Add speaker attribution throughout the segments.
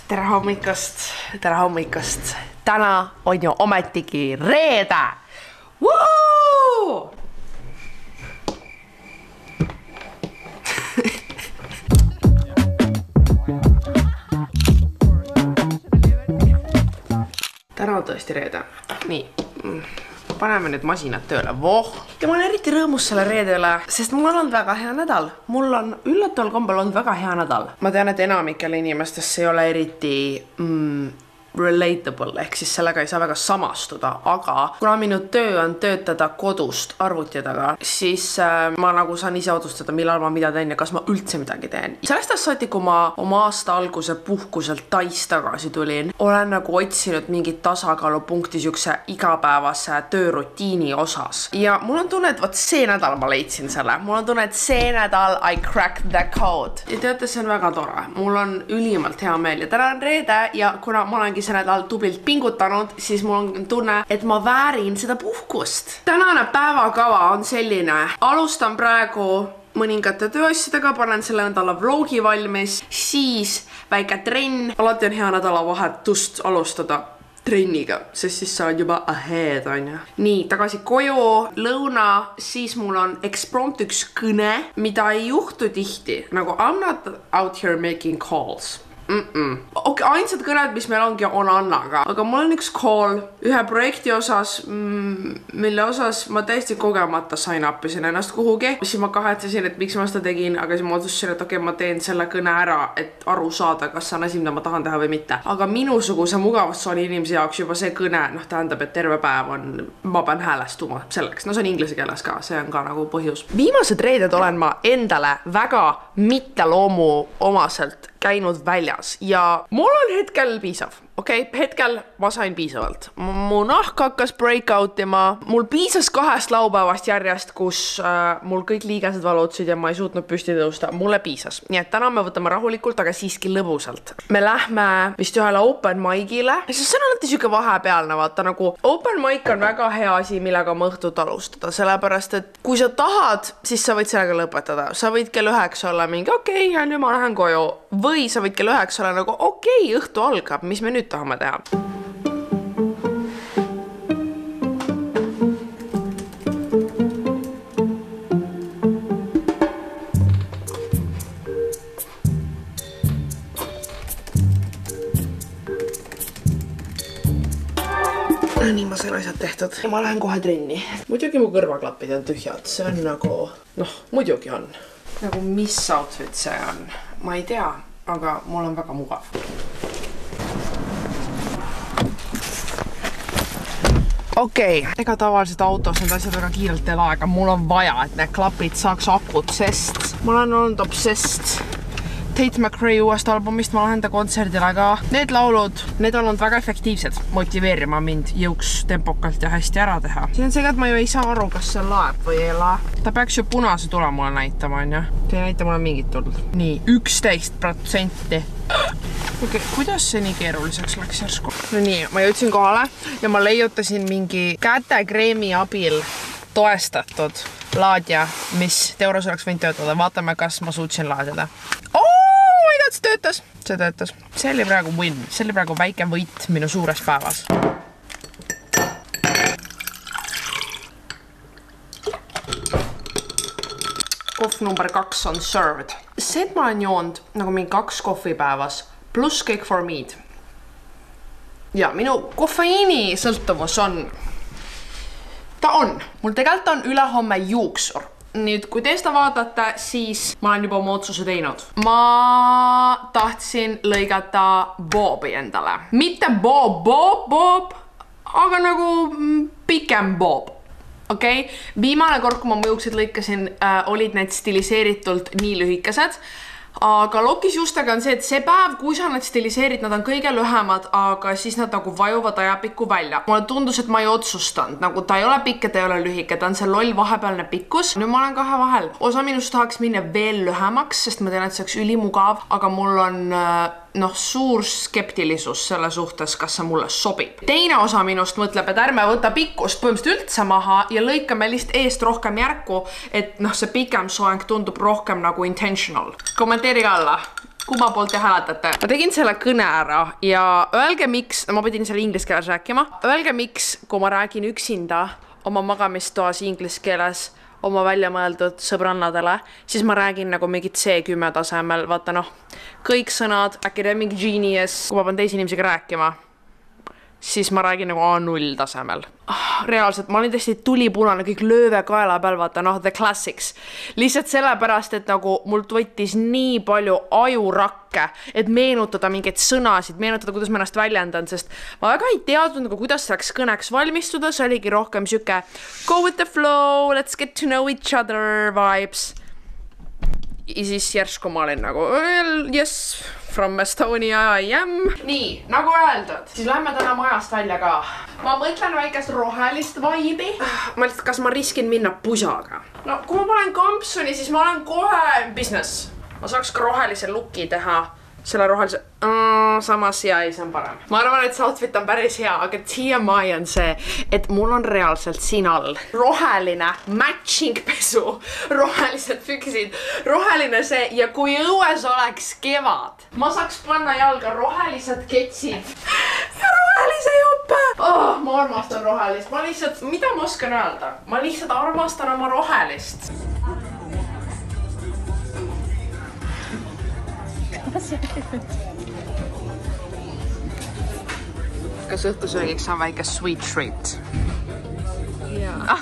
Speaker 1: Tere hommikust. Täna on ju ometigi reede. Woo! Täna on tõesti reede. Nii, paneme nüüd masinad tööle. Voh! Ja ma olen eriti rõõmus selle reede üle, sest mul on olnud väga hea nädal. Mul on üllataval kombel olnud väga hea nädal. Ma tean, et enamikele inimestest ei ole eriti relatable, ehk siis sellega ei saa väga samastuda, aga kuna minu töö on töötada kodust arvuti taga, siis ma nagu saan ise otsustada, millal ma mida teen ja kas ma üldse midagi teen. Sellest saati, kui ma oma aasta alguse puhkuselt Tais tagasi tulin, olen nagu otsinud mingit tasakaalupunkti siukse igapäevase töörutiini osas. Ja mul on tunne, et vaat see nädal ma leidsin selle. Mul on tunne, et see nädal I cracked the code. Ja teate, see on väga tore. Mul on ülimalt hea meel ja täna on reede ja kuna ma olengi see nädal tublilt pingutanud, siis mul on tunne, et ma väärin seda puhkust. Tänane päevakava on selline. Alustan praegu mõningate tööasjadega, panen selle nädala vlogi valmis, siis väike trenn. Alati on hea nädalavahetust alustada trenniga, sest siis sa oled juba ahead, on ju. Nii, tagasi koju, lõuna, siis mul on eksprompt üks kõne, mida ei juhtu tihti. Nagu I'm not out here making calls. Ainsad kõned, mis meil ongi, on Annaga. Aga mul on üks call ühe projekti osas, mille osas ma täiesti kogemata sain appisin ennast kuhugi. Siis ma kahetsesin, et miks ma seda tegin, aga siis ma otsustasin, et okei, ma teen selle kõne ära, et aru saada, kas see on asi, mida ma tahan teha või mitte. Aga minusuguse mugavustsooni inimese jaoks juba see kõne, tähendab, et terve päev on, ma pean häälestuma selleks. No see on inglise keeles ka, see on ka nagu põhjus. Viimased reeded olen ma endale väga mitteloomu omaselt käinud väljas ja mul on hetkel piisav. Okei, hetkel ma sain piisavalt. Mu nahk hakkas breakoutima. Mul piisas 2 laupäevast järjest, kus mul kõik liigesed valutsid ja ma ei suutnud püsti tõusta. Mulle piisas. Nii et täna me võtame rahulikult, aga siiski lõbusalt. Me lähme vist ühele open mic'ile. See on alati siuke vahepealne, vaata nagu open mic on väga hea asi, millega ma õhtut alustada. Sellepärast, et kui sa tahad, siis sa võid sellega lõpetada. Sa võid kell 9 olla mingi okei, ja nüüd ma lähen koju. Või sa võid kell 9 olla nagu okei, õhtu algab, mis me nüüd tahame teha. Nii ma sain asjad tehtud ja ma lähen kohe trenni. Muidugi mu kõrvaklapid on tühjad, see on nagu, muidugi on. Nagu mis outfit see on? Ma ei tea, aga mul on väga mugav. Okei, ega tavaliselt autos need asjad väga kiirelt ei laega. Mul on vaja, et need klapid saaks akut, sest ma olen olnud obsessed Tate McRae uuest albumist, ma lähen ta kontserdile ka. Need laulud, need on olnud väga efektiivsed, motiveerima mind jõuks tempokalt ja hästi ära teha. Siin on see, et ma ju ei saa aru, kas see laeb või ei lae. Ta peaks ju punase tule mulle näitama, on ju? Ta ei näita mulle mingit tulnud. Nii, 11%. Okei, kuidas see nii keeruliseks läks järsku? No nii, ma jõudsin kohale ja ma leiutasin mingi kätekreemi abil toestatud laadja, mis teoorias oleks võinud töötada. Vaatame, kas ma suutsin laadida. See töötas. See töötas. See oli praegu win. See oli praegu väike võit minu suures päevas. Kohv number 2 on served. See, et ma olen joonud nagu mingi 2 kohvi päevas, pluss kõik for mead. Ja minu kofeiini sõltuvus on. Ta on. Mul tegelikult on ülehomme juuksur. Nüüd, kui te seda vaatate, siis ma olen juba oma otsuse teinud. Ma tahtsin lõigata boobi endale. Mitte bob, aga nagu pikem bob. Okei? Viimane kord, kui ma juuksed lõikasin, olid need stiliseeritult nii lühikesed. Aga lokisjuustega on see, et see päev, kui sa need stiliseerid, nad on kõige lühemad, aga siis nad nagu vajuvad ajapikku välja. Mulle tundus, et ma ei otsustanud, nagu ta ei ole pikk ja ta ei ole lühike, ta on see loll vahepealne pikkus. Nüüd ma olen kahe vahel. Osa minust tahaks minna veel lühemaks, sest ma tean, et see oleks ülimugav, aga mul on suur skeptilisus selle suhtes, kas see mulle sobib. Teine osa minust mõtleb, et ärme võta pikkust põhimõtteliselt üldse maha ja lõikame lihtsalt eest rohkem järku, et see pikem soeng tundub rohkem nagu intentional. Kommenteerige alla. kumma poolt te hääletate. Ma tegin selle kõne ära ja öelge miks, ma pidin selle inglise keeles rääkima, öelge miks, kui ma räägin üksinda oma magamistoas inglise keeles oma välja mõeldud sõbrannadele, siis ma räägin nagu mingit C10 tasemel, vaata noh, kõik sõnad, academic genius, kui ma pean teise inimesega rääkima, siis ma räägin nagu A0 tasemel. Reaalselt, ma olin tõesti tulipunane, kõik lööve kaela peal, vaata, noh, the classics. Lihtsalt sellepärast, et nagu mul võttis nii palju ajurakke, et meenutada mingeid sõnasid, meenutada, kuidas ma ennast väljendan, sest ma väga ei teadnud, nagu, kuidas selleks kõneks valmistuda, see oligi rohkem siuke go with the flow, let's get to know each other vibes. Ja siis järsku ma olin nagu, yes, from Estonia I am. Nii, nagu öeldud, siis lähme täna majast välja ka. Ma mõtlen väikest rohelist vaibi. Ma lihtsalt, kas ma riskin minna pusaga? No, kui ma panen kampsuni, siis ma olen kohe business. Ma saaks ka rohelise looki teha. Selle rohelise, samas ja ei, see on parem. Ma arvan, et see outfit on päris hea, aga TMI on see, et mul on reaalselt siin all roheline matching pesu, rohelised püksid, roheline see ja kui õues oleks kevad, ma saaks panna jalga rohelised ketsid ja rohelise jope. Ma armastan rohelist, ma lihtsalt, mida ma oskan öelda? Ma lihtsalt armastan oma rohelist. Kas õhtusöögiks on väike sweet treat?
Speaker 2: Jaa,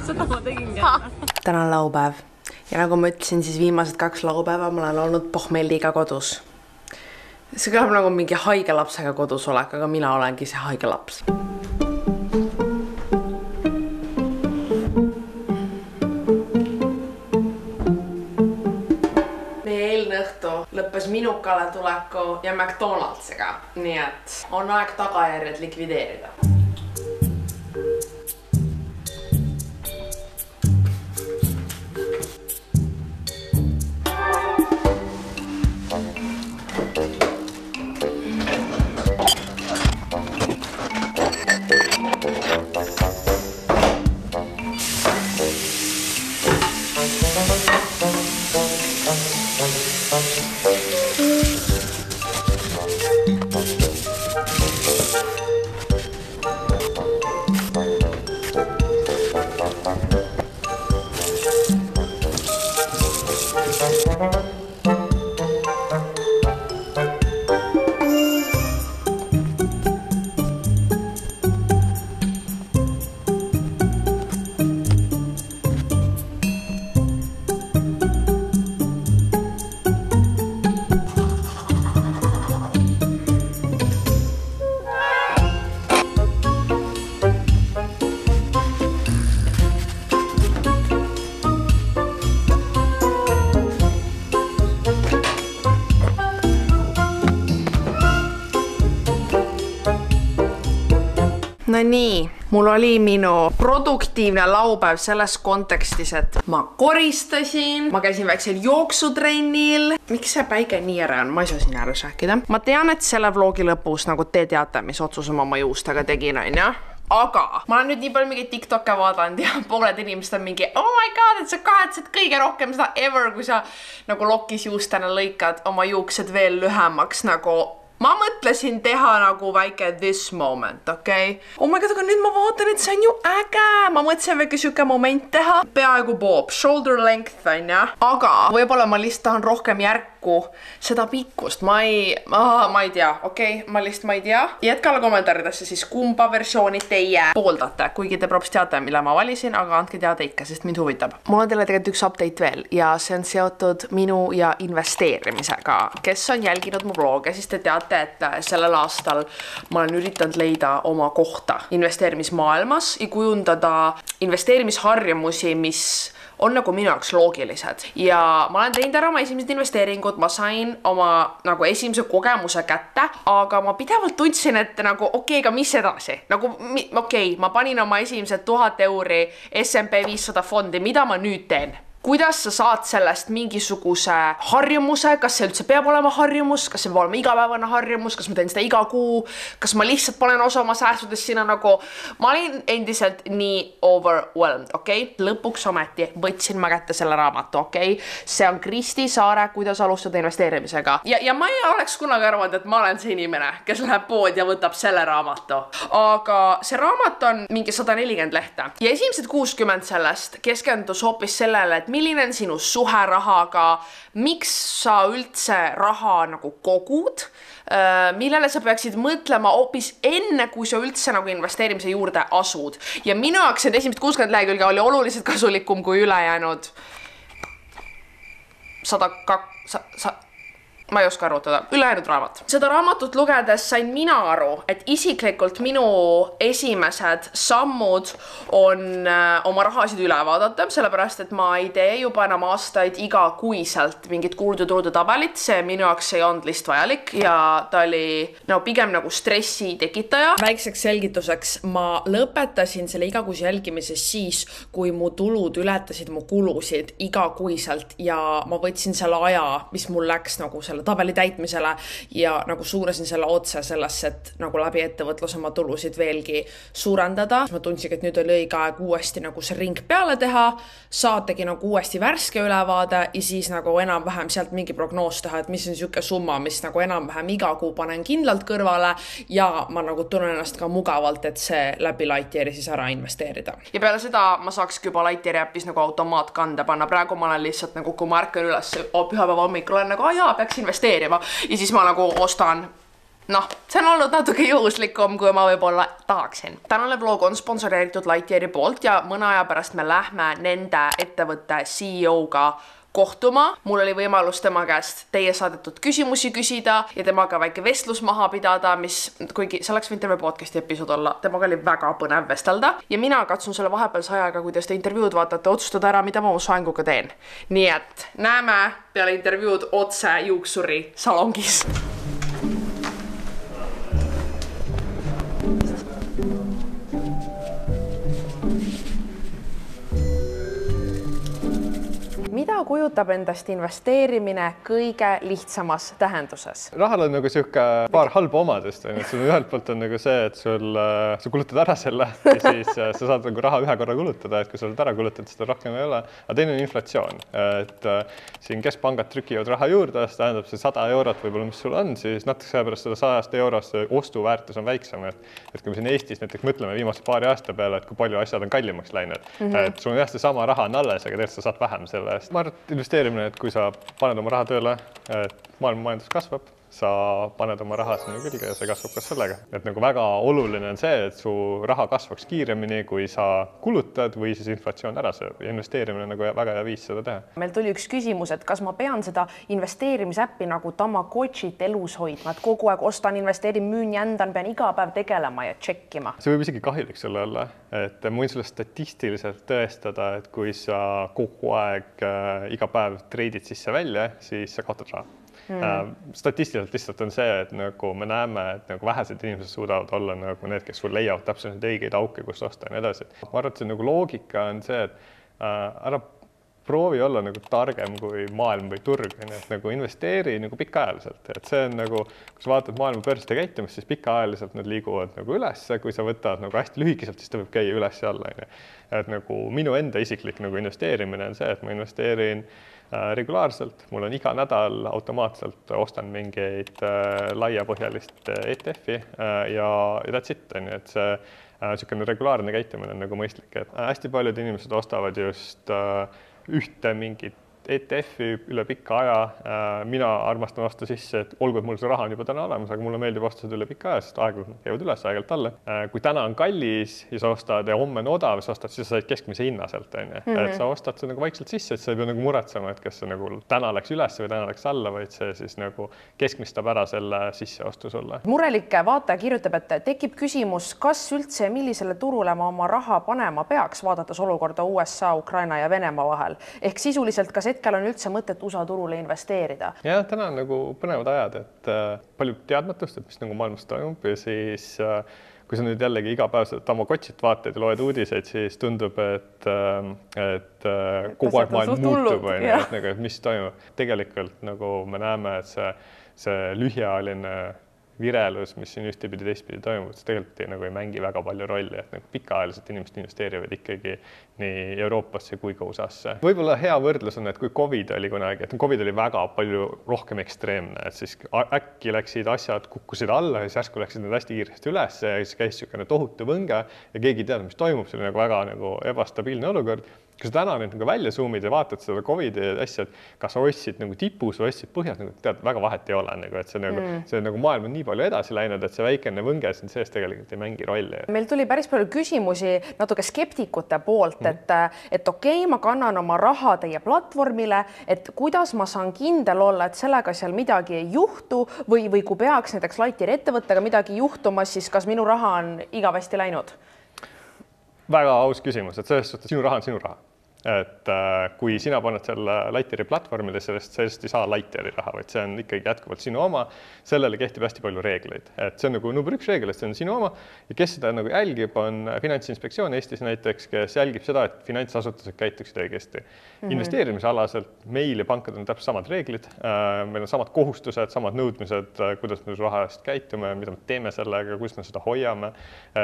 Speaker 2: seda ma tegin ka.
Speaker 1: Täna on laupäev ja nagu ma ütlesin, siis viimased 2 laupäeva ma olen olnud pohmelliga kodus. See kõlab nagu mingi haige lapsega kodus olek, aga mina olengi see haige laps. Lõppes Minukale tuleku ja McDonald'siga, nii et on aeg tagajärjed likvideerida. No nii, mul oli minu produktiivne laupäev selles kontekstis, et ma koristasin, ma käisin väiksel jooksutrennil. Miks see päike nii ääre on? Ma ei saa siin ääres rääkida. Ma tean, et selle vlogi lõpus nagu te teate, mis otsuse ma oma juustega tegin, on ja? Aga ma olen nüüd nii palju mingi TikTok'e vaadanud ja pooled inimesed on mingi oh my god, et sa kahetsed kõige rohkem seda ever, kui sa nagu lokis juustena lõikad oma juuksed veel lühemaks nagu. Ma mõtlesin teha nagu väike this moment, okei? Oh my god, aga nüüd ma vaatan, et see on ju äge. Ma mõtlesin väike siuke moment teha. Peaaegu bob, shoulder length on ja. Aga võib-olla ma lihtsalt tahan rohkem järku seda pikkust. Ma ei tea, okei? Ma lihtsalt ma ei tea. Jätke alla kommentaaridesse siis kumba versiooni teie pooldate. Kuigi te props teate, mille ma valisin, aga andke teada ikka, sest mind huvitab. Mul on teile tegelikult üks update veel ja see on seotud minu ja investeerimisega. Kes on jälginud mu vloge, siis te teate, et sellel aastal ma olen üritanud leida oma kohta investeerimismaailmas ja kujundada investeerimisharjumusi, mis on nagu minu jaoks loogilised. Ja ma olen teinud ära oma esimesed investeeringud, ma sain oma nagu esimese kogemuse kätte, aga ma pidevalt tundsin, et nagu okei, aga mis edasi? Nagu okei, ma panin oma esimesed 1000 euri S&P 500 fondi, mida ma nüüd teen? kuidas sa saad sellest mingisuguse harjumuse, kas see üldse peab olema harjumus, kas see peab olema igapäevane harjumus, kas ma teen seda iga kuu, kas ma lihtsalt panen osa oma säästudest sinna nagu, ma olin endiselt nii overwhelmed, okei? Lõpuks ometi võtsin ma kätte selle raamatu, okei? See on Kristi Saare Kuidas alustada investeerimisega. Ja ma ei oleks kunagi arvanud, et ma olen see inimene, kes läheb pood ja võtab selle raamatu. Aga see raamat on mingi 140 lehte ja esimesed 60 sellest keskendus hoopis sellele, et milline on sinu suhe rahaga, miks sa üldse raha nagu kogud, millele sa peaksid mõtlema hoopis enne, kui sa üldse nagu investeerimise juurde asud. Ja minu jaoks need esimesed 60 lehekülge oli oluliselt kasulikum kui ülejäänud 102, ma ei oska arvutada, ülejäänud raamat. Seda raamatut lugedes sain mina aru, et isiklikult minu esimesed sammud on oma rahasid üle vaadata, sellepärast, et ma ei tee juba enam aastaid igakuiselt mingit kulude tulude tabelit, see minu jaoks ei olnud lihtsalt vajalik ja ta oli pigem nagu stressi tekitaja. Väikseks selgituseks, ma lõpetasin selle igakuise jälgimises siis, kui mu tulud ületasid mu kulusid igakuiselt ja ma võtsin selle aja, mis mul läks nagu selle tabeli täitmisele ja nagu suunasin selle otse sellesse, et nagu läbi ettevõtluse oma tulusid veelgi suurendada. Ma tundsin, et nüüd oli õige aeg uuesti nagu see ring peale teha, saategi nagu uuesti värske ülevaade ja siis nagu enam-vähem sealt mingi prognoos teha, et mis on siuke summa, mis nagu enam-vähem iga kuu panen kindlalt kõrvale ja ma nagu tunnen ennast ka mugavalt, et see läbi Lightyeari siis ära investeerida. Ja peale seda ma saakski juba Lightyeari äppis nagu automaatkande panna. Praegu ma olen lihtsalt nagu, kui ma ärkan üles pühapäeva hommikul olen nagu, peaks investeerima ja siis ma nagu ostan. See on olnud natuke juhuslikum, kui ma võib-olla tahaksin. Tänane vlog on sponsoreeritud Lightyeari poolt ja mõne aja pärast me lähme nende ettevõtte CEO-ga kohtuma. Mul oli võimalus tema käest teie saadetud küsimusi küsida ja temaga väike vestlus maha pidada, mis, kuigi see oleks võinud terve podcasti episood olla, temaga oli väga põnev vestelda. Ja mina katsun selle vahepealse ajaga, kuidas te intervjuud vaatate, otsustada ära, mida ma oma soenguga teen. Nii et näeme peale intervjuud otse juuksuri salongis. Mida kujutab endast investeerimine kõige lihtsamas tähenduses?
Speaker 3: Rahal on nagu siuke paar halba omadust, et sul ühelt poolt on nagu see, et sa kulutad ära selle ja siis sa saad nagu raha ühe korra kulutada, et kui sa oled ära kulutad, seda rohkem ei ole. Aga teine on inflatsioon, et siin keskpangad trükivad raha juurde, see tähendab see 100 eurot võib-olla, mis sul on, siis natuke seepärast seda 100 eurost ostuväärtus on väiksem. Et kui me siin Eestis näiteks mõtleme viimase paari aasta peale, et kui palju asjad on kallimaks läinud, et sul on jah, see sama raha on alles, aga tegelikult sa saad vähem selle eest. Ma arvan, et investeerimine, et kui sa paned oma raha tööle, et maailma majandus kasvab, sa paned oma raha sinna külge ja see kasvab ka sellega. Et nagu väga oluline on see, et su raha kasvaks kiiremini, kui sa kulutad või siis inflatsioon ära sööb. Ja investeerimine on nagu väga hea viis seda teha.
Speaker 2: Meil tuli üks küsimus, et kas ma pean seda investeerimisäppi nagu Tamagotšit elus hoidma, et kogu aeg ostan, investeerin, müün, jändan, pean iga päev tegelema ja tšekkima.
Speaker 3: See võib isegi kahjulik sulle olla, et ma võin sulle statistiliselt tõestada, et kui sa kogu aeg iga päev treidid sisse välja, siis sa kaotad raha. Statistiliselt lihtsalt on see, et nagu me näeme, et nagu vähesed inimesed suudavad olla nagu need, kes sul leiavad täpselt õigeid auke, kust osta ja nii edasi. Ma arvan, et see nagu loogika on see, et ära proovi olla nagu targem kui maailm või turg, et nagu investeeri nagu pikaajaliselt, et see on nagu, kui sa vaatad maailma börside käitumist, siis pikaajaliselt nad liiguvad nagu üles, kui sa võtad nagu hästi lühikeselt, siis ta võib käia üles ja alla. Et nagu minu enda isiklik nagu investeerimine on see, et ma investeerin regulaarselt, mul on iga nädal automaatselt ostan mingeid laiapõhjalist ETF-i ja that's it, et see niisugune regulaarne käitumine on nagu mõistlik, et hästi paljud inimesed ostavad just ühte mingit ETF-i üle pikka aja. Mina armastan osta sisse, et olgu, et mul see raha on juba täna olemas, aga mulle meeldib osta seda üle pikka aja, sest aeglaselt käivad üles, aeglaselt alla. Kui täna on kallis ja sa ostad ja homme on odav, sa ostad, siis sa said keskmise hinna sealt, et sa ostad see nagu vaikselt sisse, et sa ei pea nagu muretsema, et kas see nagu täna läks üles või täna läks alla, vaid see siis nagu keskmistab ära selle sisseostu sulle.
Speaker 2: Murelike vaataja kirjutab, et tekib küsimus, kas üldse millisele turule ma oma raha panema peaks, vaadates olukorda USA, Ukraina ja Venemaa vahel. Ehk sisuliselt, kas hetkel on üldse mõtet USA turule investeerida?
Speaker 3: Ja täna on nagu põnevad ajad, et palju teadmatust, et mis nagu maailmas toimub ja siis kui sa nüüd jällegi igapäevaselt Tamagotšit vaatad ja loed uudiseid, siis tundub, et kogu aeg maailm muutub, et mis toimub. Tegelikult nagu me näeme, et see lühiajaline virelus, mis siin ühtepidi teistpidi toimub, see tegelikult nagu ei mängi väga palju rolli, et nagu pikaajaliselt inimesed investeerivad ikkagi nii Euroopasse kui ka USA-sse. Võib-olla hea võrdlus on, et kui COVID oli kunagi, et COVID oli väga palju rohkem ekstreemne, et siis äkki läksid asjad, kukkusid alla ja siis järsku läksid need hästi kiiresti üles ja siis käis niisugune tohutu võnge ja keegi ei teadnud, mis toimub, see oli nagu väga nagu ebastabiilne olukord. Kui sa täna nüüd nagu välja zoomid ja vaatad seda COVID-i asja, et kas sa ostsid nagu tipus või ostsid põhjas, nagu tead, väga vahet ei ole, nagu, et see nagu maailm on nii palju edasi läinud, et see väikene võnge siin sees tegelikult ei mängi rolli.
Speaker 2: Meil tuli päris palju küsimusi natuke skeptikute poolt, et okei, ma kannan oma raha teie platvormile, et kuidas ma saan kindel olla, et sellega seal midagi ei juhtu või kui peaks näiteks Lightyeari ettevõttega midagi juhtumas, siis kas minu raha on igavesti läinud?
Speaker 3: Väga aus küsimus, et selles suhtes sinu raha on sinu raha. Et kui sina paned selle Lightyeari platvormile, sellest ei saa Lightyeari raha, vaid see on ikkagi jätkuvalt sinu oma. Sellele kehtib hästi palju reegleid. Et see on nagu number 1 reegel, et see on sinu oma ja kes seda nagu jälgib, on Finantsinspektsioon Eestis näiteks, kes jälgib seda, et finantsasutused käituksid õigesti. Investeerimisalaselt meil ja pankadel on täpselt samad reeglid. Meil on samad kohustused, samad nõudmised, kuidas me raha eest käitume, mida me teeme sellega, kuidas me seda hoiame.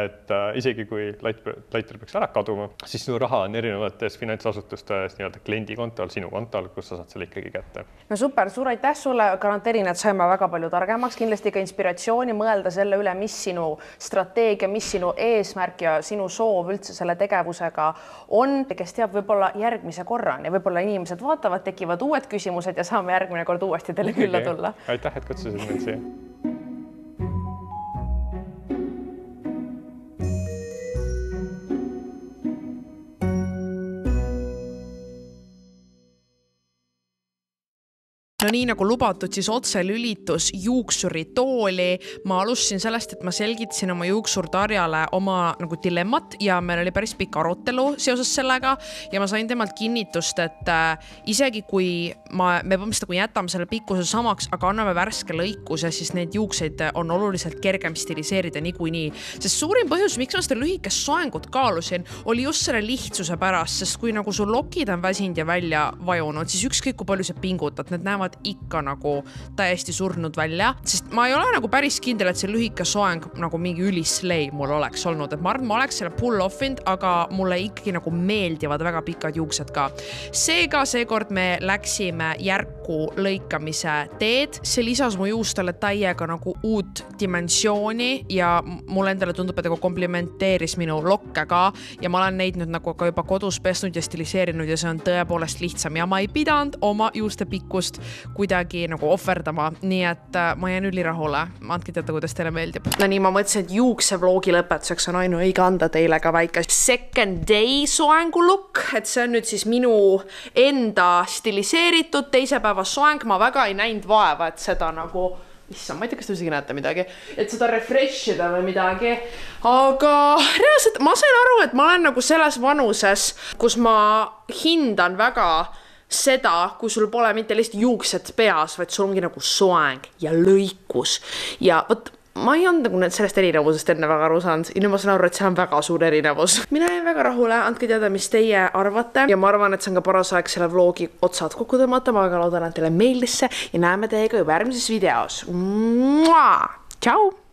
Speaker 3: Et isegi kui Lightyear peaks ära kaduma, siis sinu raha on erinevates finantsasutustes nii-öelda kliendi kontol, sinu kontol, kus sa saad selle ikkagi kätte.
Speaker 2: No super, suur aitäh sulle, garanteerin, et saime väga palju targemaks, kindlasti ka inspiratsiooni mõelda selle üle, mis sinu strateegia, mis sinu eesmärk ja sinu soov üldse selle tegevusega on, kes teab võib-olla järgmise korrani ja võib-olla inimesed vaatavad, tekivad uued küsimused ja saame järgmine kord uuesti teile külla tulla.
Speaker 3: Aitäh, et kutsusid mind siia.
Speaker 1: No nii nagu lubatud, siis otselülitus juuksuritooli. Ma alustasin sellest, et ma selgitasin oma juuksurtarjale oma nagu dilemmat ja meil oli päris pikk arutelu seoses sellega ja ma sain temalt kinnitust, et isegi kui me põhimõtteliselt jätame selle pikkuse samaks, aga anname värske lõikuse, siis need juukseid on oluliselt kergem stiliseerida niikuinii. Sest suurim põhjus, miks ma seda lühikest soengut kaalusin, oli just selle lihtsuse pärast, sest kui nagu su lokid on väsinud ja välja vajunud, siis ükskõik kui palju sa pingutad, need näevad ikka nagu täiesti surnud välja, sest ma ei ole nagu päris kindel, et see lühike soeng nagu mingi ülislei mul oleks olnud, et ma arvan, ma oleks selle pull offinud, aga mulle ikkagi nagu meeldivad väga pikad juuksed ka. Seega seekord me läksime järku lõikamise teed, see lisas mu juustele täiega nagu uut dimensiooni ja mulle endale tundub, et komplimenteeris minu lokke ka ja ma olen neid nüüd nagu ka juba kodus pesnud ja stiliseerinud ja see on tõepoolest lihtsam ja ma ei pidanud oma juuste pikkust kuidagi nagu ohverdama, nii et ma jään ülirahule. Andke teada, kuidas teile meeldib. No nii, ma mõtlesin, et juuksevloogi lõpetuseks on ainuõige anda teile ka väike second day soengu look, et see on nüüd siis minu enda stiliseeritud teise päeva soeng. Ma väga ei näinud vaeva, et seda nagu issand, ma ei tea, kas te isegi näete midagi, et seda refreshida või midagi, aga reaalselt ma sain aru, et ma olen nagu selles vanuses, kus ma hindan väga seda, kui sul pole mitte lihtsalt juuksed peas, vaid sul ongi nagu soeng ja lõikus ja võt, ma ei olnud nagu sellest erinevusest enne väga aru saanud ja nüüd ma saan aru, et see on väga suur erinevus. Mina jäin väga rahule, andke teada, mis teie arvate ja ma arvan, et see on ka paras aeg selle vlogi otsad kokku tõmmata, ma väga loodan, et teile meeldis see ja näeme teiega juba järgmises videos. Tšau!